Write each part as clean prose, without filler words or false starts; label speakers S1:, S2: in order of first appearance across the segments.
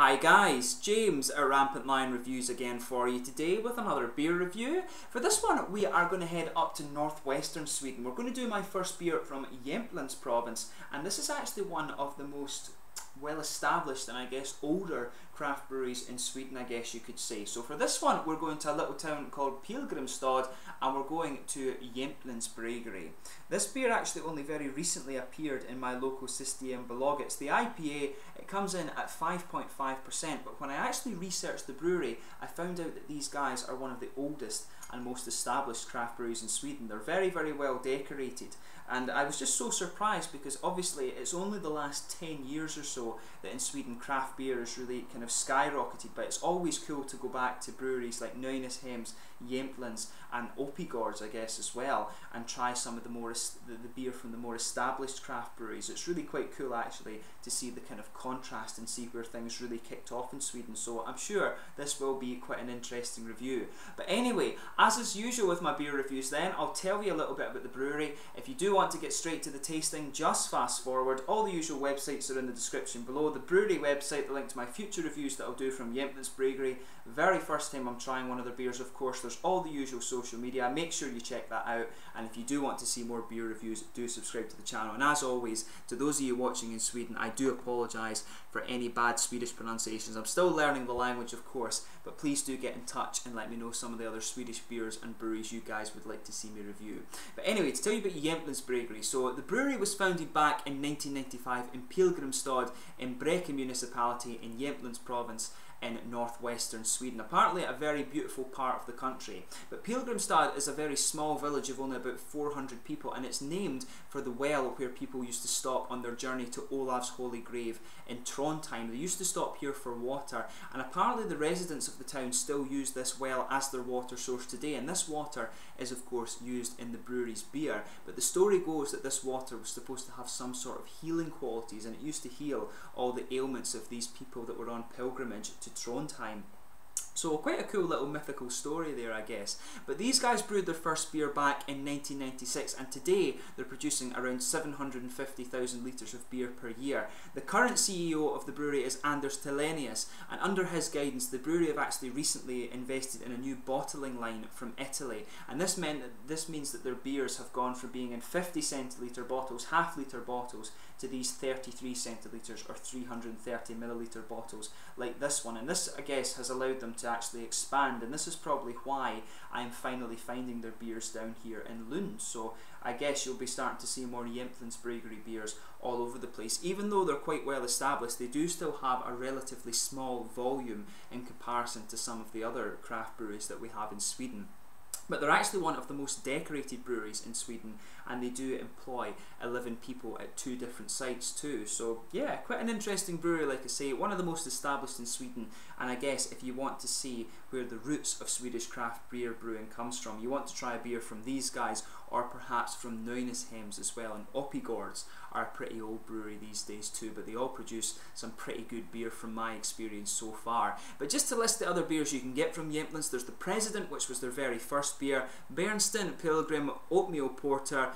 S1: Hi guys, James at Rampant Lion Reviews again for you today with another beer review. For this one we are going to head up to northwestern Sweden. We're going to do my first beer from Jämtlands province, and this is actually one of the most well established and I guess older craft breweries in Sweden, I guess you could say. So for this one we're going to a little town called Pilgrimstad and we're going to Jämtlands Bryggeri. This beer actually only very recently appeared in my local Systembolaget. It's the IPA. It comes in at 5.5%, but when I actually researched the brewery I found out that these guys are one of the oldest and most established craft breweries in Sweden. They're very, very well decorated, and I was just so surprised because obviously it's only the last 10 years or so that in Sweden craft beer has really kind of skyrocketed, but it's always cool to go back to breweries like Nynäshamns, Jämtlands and Untappd I guess as well, and try some of the more the beer from the more established craft breweries. It's really quite cool actually to see the kind of contrast and see where things really kicked off in Sweden, so I'm sure this will be quite an interesting review. But anyway, as is usual with my beer reviews then, I'll tell you a little bit about the brewery. If you do want to get straight to the tasting, just fast forward. All the usual websites are in the description below. The brewery website, the link to my future reviews that I'll do from Jämtlands Bryggeri. Very first time I'm trying one of their beers, of course. There's all the usual social media. Make sure you check that out, and if you do want to see more beer reviews, do subscribe to the channel. And as always, to those of you watching in Sweden, I do apologise for any bad Swedish pronunciations. I'm still learning the language, of course, but please do get in touch and let me know some of the other Swedish beers and breweries you guys would like to see me review. But anyway, to tell you about Jämtlands Bryggeri. So the brewery was founded back in 1995 in Pilgrimstad in Bräcke municipality in Jämtlands province in northwestern Sweden, apparently a very beautiful part of the country. But Pilgrimstad is a very small village of only about 400 people, and it's named for the well where people used to stop on their journey to Olav's holy grave in Trondheim. They used to stop here for water, and apparently the residents of the town still use this well as their water source today, and this water is of course used in the brewery's beer. But the story goes that this water was supposed to have some sort of healing qualities, and it used to heal all the ailments of these people that were on pilgrimage to Trondheim. So quite a cool little mythical story there, I guess. But these guys brewed their first beer back in 1996, and today they're producing around 750,000 litres of beer per year. The current CEO of the brewery is Anders Tellenius, and under his guidance the brewery have actually recently invested in a new bottling line from Italy, and this means that their beers have gone from being in 50 centilitre bottles, half-litre bottles, to these 33 centilitres or 330 millilitre bottles like this one. And this, I guess, has allowed them to actually expand, and this is probably why I'm finally finding their beers down here in Lund. So I guess you'll be starting to see more Jämtlands Bryggeri beers all over the place. Even though they're quite well established, they do still have a relatively small volume in comparison to some of the other craft breweries that we have in Sweden. But they're actually one of the most decorated breweries in Sweden, and they do employ 11 people at 2 different sites too. So yeah, quite an interesting brewery, like I say, one of the most established in Sweden. And I guess if you want to see where the roots of Swedish craft beer brewing comes from, you want to try a beer from these guys, or perhaps from Nynäshamns as well. And Untappd are a pretty old brewery these days too, but they all produce some pretty good beer from my experience so far. But just to list the other beers you can get from Jämtlands, there's the President, which was their very first beer, Bernsten, Pilgrim, Oatmeal Porter,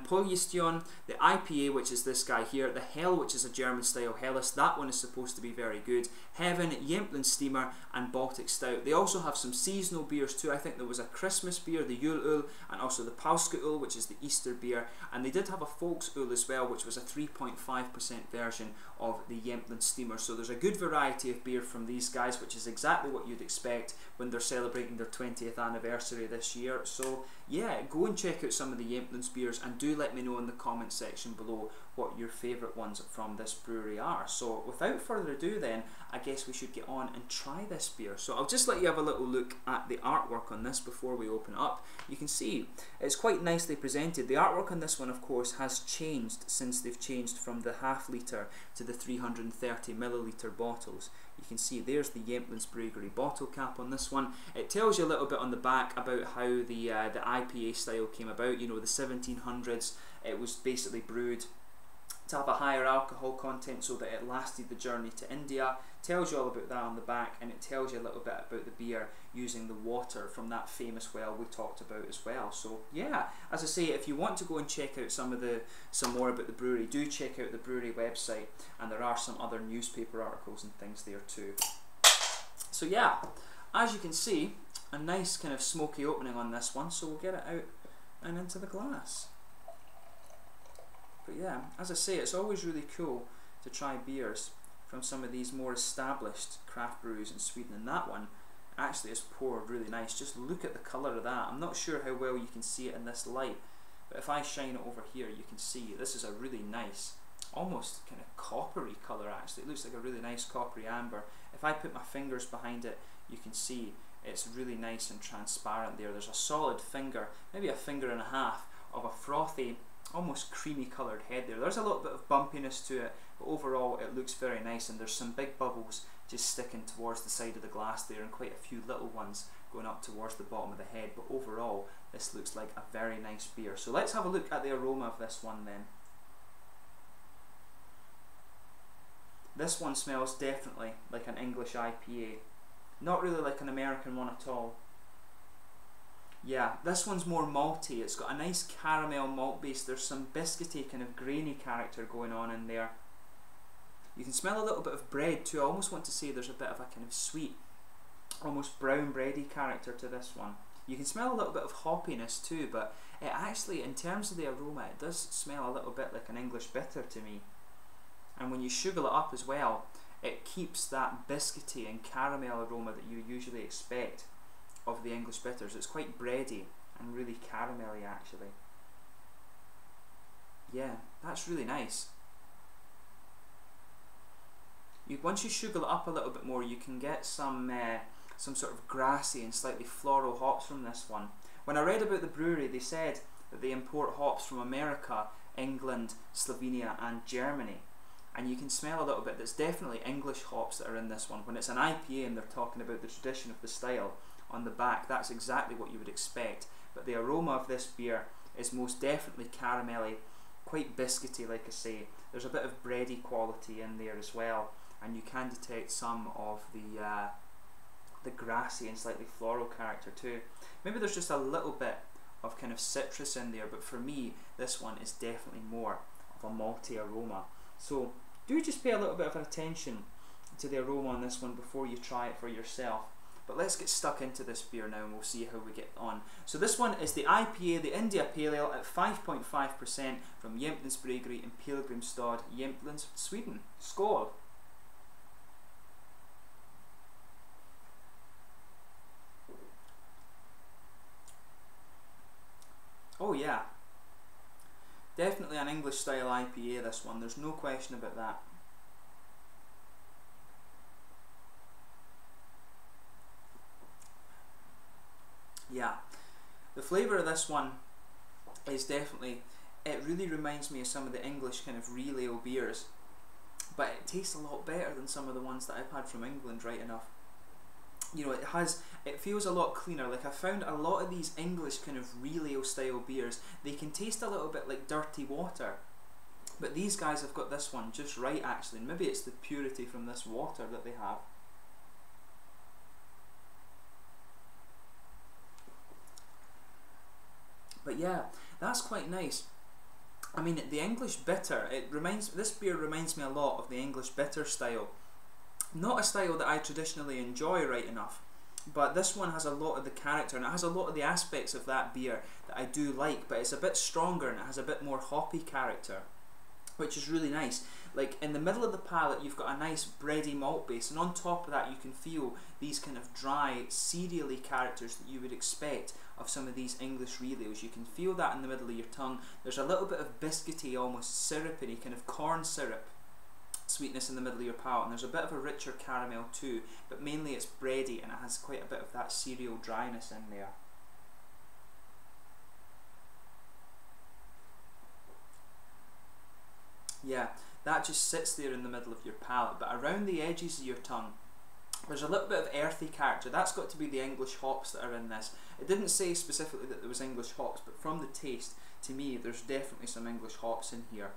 S1: Poljestion, the IPA, which is this guy here, the Hell, which is a German style Helles, that one is supposed to be very good, Heaven, Jämtland Steamer and Baltic Stout. They also have some seasonal beers too. I think there was a Christmas beer, the Yule Öl, and also the Påsköl, which is the Easter beer, and they did have a Folksöl as well, which was a 3.5% version of the Jämtland Steamer. So there's a good variety of beer from these guys, which is exactly what you'd expect when they're celebrating their 20th anniversary this year. So yeah, go and check out some of the Jämtlands beers, and do let me know in the comment section below what your favourite ones from this brewery are. So without further ado then, I guess we should get on and try this beer. So I'll just let you have a little look at the artwork on this before we open it up. You can see it's quite nicely presented. The artwork on this one, of course, has changed since they've changed from the half-litre to the 330 millilitre bottles. You can see there's the Jämtlands Bryggeri bottle cap on this one. It tells you a little bit on the back about how the IPA style came about. You know, the 1700s, it was basically brewed to have a higher alcohol content so that it lasted the journey to India. Tells you all about that on the back, and it tells you a little bit about the beer using the water from that famous well we talked about as well. So yeah, as I say, if you want to go and check out some more about the brewery, do check out the brewery website, and there are some other newspaper articles and things there too. So yeah, as you can see, a nice kind of smoky opening on this one, so we'll get it out and into the glass. But yeah, as I say, it's always really cool to try beers from some of these more established craft breweries in Sweden, and that one actually is poured really nice. Just look at the colour of that. I'm not sure how well you can see it in this light, but if I shine it over here, you can see this is a really nice, almost kind of coppery colour actually. It looks like a really nice coppery amber. If I put my fingers behind it, you can see it's really nice and transparent there. There's a solid finger, maybe a finger and a half, of a frothy, almost creamy coloured head there. There's a little bit of bumpiness to it, but overall it looks very nice, and there's some big bubbles just sticking towards the side of the glass there, and quite a few little ones going up towards the bottom of the head. But overall this looks like a very nice beer. So let's have a look at the aroma of this one then. This one smells definitely like an English IPA, not really like an American one at all. Yeah, this one's more malty. It's got a nice caramel malt base. There's some biscuity kind of grainy character going on in there. You can smell a little bit of bread too. I almost want to say there's a bit of a kind of sweet, almost brown bready character to this one. You can smell a little bit of hoppiness too, but it actually, in terms of the aroma, it does smell a little bit like an English bitter to me. And when you sugar it up as well, it keeps that biscuity and caramel aroma that you usually expect of the English bitters. It's quite bready and really caramelly actually. Yeah, that's really nice. Once you sugar it up a little bit more, you can get some sort of grassy and slightly floral hops from this one. When I read about the brewery, they said that they import hops from America, England, Slovenia and Germany. And you can smell a little bit, there's definitely English hops that are in this one. When it's an IPA and they're talking about the tradition of the style on the back, that's exactly what you would expect. But the aroma of this beer is most definitely caramelly, quite biscuity like I say. There's a bit of bready quality in there as well, and you can detect some of the grassy and slightly floral character too. Maybe there's just a little bit of kind of citrus in there, but for me this one is definitely more of a malty aroma. So do just pay a little bit of attention to the aroma on this one before you try it for yourself. But let's get stuck into this beer now and we'll see how we get on. So this one is the IPA, the India Pale Ale, at 5.5% from Jämtlands Bryggeri in Pilgrimstad, Jämtland, Sweden. Skål! Oh yeah, definitely an English style IPA this one, there's no question about that. Yeah, the flavour of this one is definitely, it really reminds me of some of the English kind of real ale beers, but it tastes a lot better than some of the ones that I've had from England, right enough. You know, it feels a lot cleaner. Like I found a lot of these English kind of real ale style beers, they can taste a little bit like dirty water, but these guys have got this one just right actually, and maybe it's the purity from this water that they have. But yeah, that's quite nice. I mean, the English bitter, this beer reminds me a lot of the English bitter style. Not a style that I traditionally enjoy right enough, but this one has a lot of the character and it has a lot of the aspects of that beer that I do like, but it's a bit stronger and it has a bit more hoppy character, which is really nice. Like in the middle of the palate you've got a nice bready malt base, and on top of that you can feel these kind of dry, cereally characters that you would expect of some of these English real ales. You can feel that in the middle of your tongue. There's a little bit of biscuity, almost syrupy, kind of corn syrup sweetness in the middle of your palate, and there's a bit of a richer caramel too, but mainly it's bready and it has quite a bit of that cereal dryness in there. Yeah, that just sits there in the middle of your palate, but around the edges of your tongue there's a little bit of earthy character. That's got to be the English hops that are in this. It didn't say specifically that there was English hops, but from the taste, to me, there's definitely some English hops in here.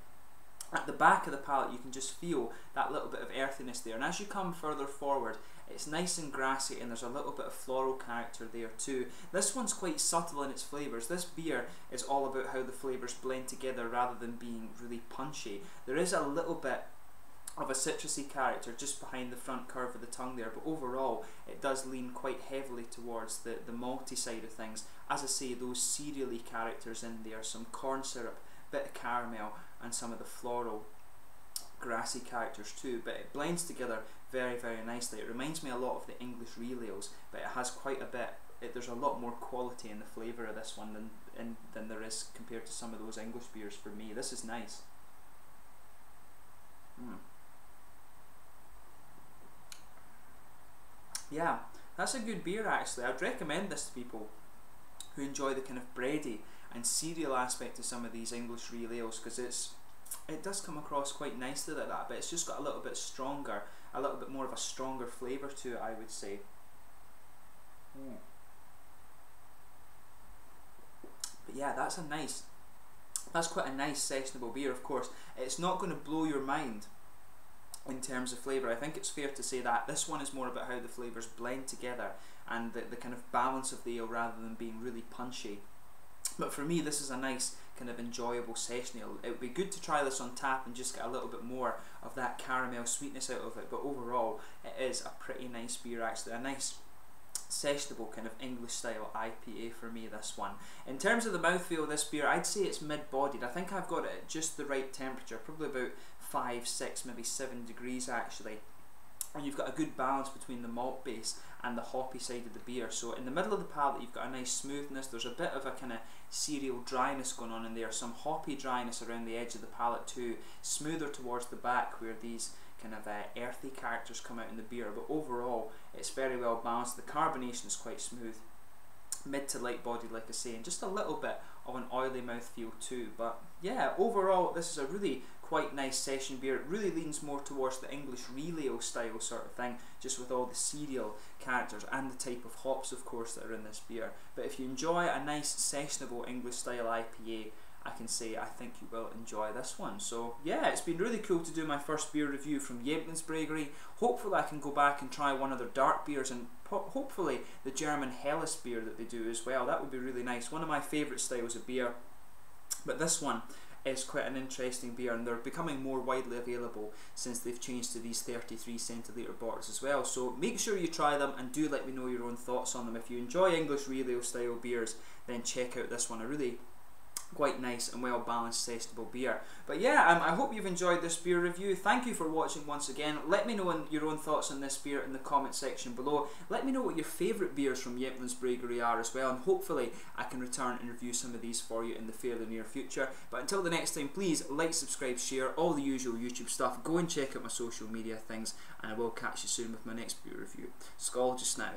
S1: At the back of the palate you can just feel that little bit of earthiness there, and as you come further forward it's nice and grassy, and there's a little bit of floral character there too. This one's quite subtle in its flavours. This beer is all about how the flavours blend together rather than being really punchy. There is a little bit of a citrusy character just behind the front curve of the tongue there, but overall it does lean quite heavily towards the malty side of things. As I say, those cereally characters in there, some corn syrup, bit of caramel, and some of the floral grassy characters too, but it blends together very, very nicely. It reminds me a lot of the English real ales, but it has quite a bit, there's a lot more quality in the flavour of this one than there is compared to some of those English beers for me. This is nice. Yeah, that's a good beer actually. I'd recommend this to people who enjoy the kind of bready and cereal aspect of some of these English real ales, because it does come across quite nicely like that, but it's just got a little bit stronger, a little bit more of a stronger flavour to it, I would say. But yeah, that's quite a nice sessionable beer. Of course, it's not going to blow your mind in terms of flavour. I think it's fair to say that this one is more about how the flavours blend together and the kind of balance of the ale rather than being really punchy. But for me, this is a nice kind of enjoyable session ale. It would be good to try this on tap and just get a little bit more of that caramel sweetness out of it, but overall it is a pretty nice beer actually, a nice sessionable kind of English style IPA for me, this one. In terms of the mouthfeel of this beer, I'd say it's mid-bodied. I think I've got it at just the right temperature, probably about 5, 6, maybe 7 degrees actually. And you've got a good balance between the malt base and the hoppy side of the beer. So in the middle of the palate you've got a nice smoothness, there's a bit of a kind of cereal dryness going on in there, some hoppy dryness around the edge of the palate too, smoother towards the back where these kind of earthy characters come out in the beer, but overall it's very well balanced. The carbonation is quite smooth, mid to light bodied like I say, and just a little bit of an oily mouthfeel too. But yeah, overall this is a really quite nice session beer. It really leans more towards the English real ale style sort of thing, just with all the cereal characters and the type of hops of course that are in this beer. But if you enjoy a nice sessionable English style IPA, I can say I think you will enjoy this one. So yeah, it's been really cool to do my first beer review from Jämtlands Bryggeri. Hopefully I can go back and try one of their dark beers, and hopefully the German Helles beer that they do as well. That would be really nice. One of my favourite styles of beer. But this one is quite an interesting beer, and they're becoming more widely available since they've changed to these 33 centilitre bottles as well. So make sure you try them and do let me know your own thoughts on them. If you enjoy English real ale style beers, then check out this one. A really quite nice and well balanced sessionable beer. But yeah, I hope you've enjoyed this beer review. Thank you for watching once again. Let me know your own thoughts on this beer in the comment section below. Let me know what your favourite beers from Jämtlands Bryggeri are as well, and hopefully I can return and review some of these for you in the fairly near future. But until the next time, please like, subscribe, share, all the usual YouTube stuff. Go and check out my social media things, and I will catch you soon with my next beer review. Skål just now.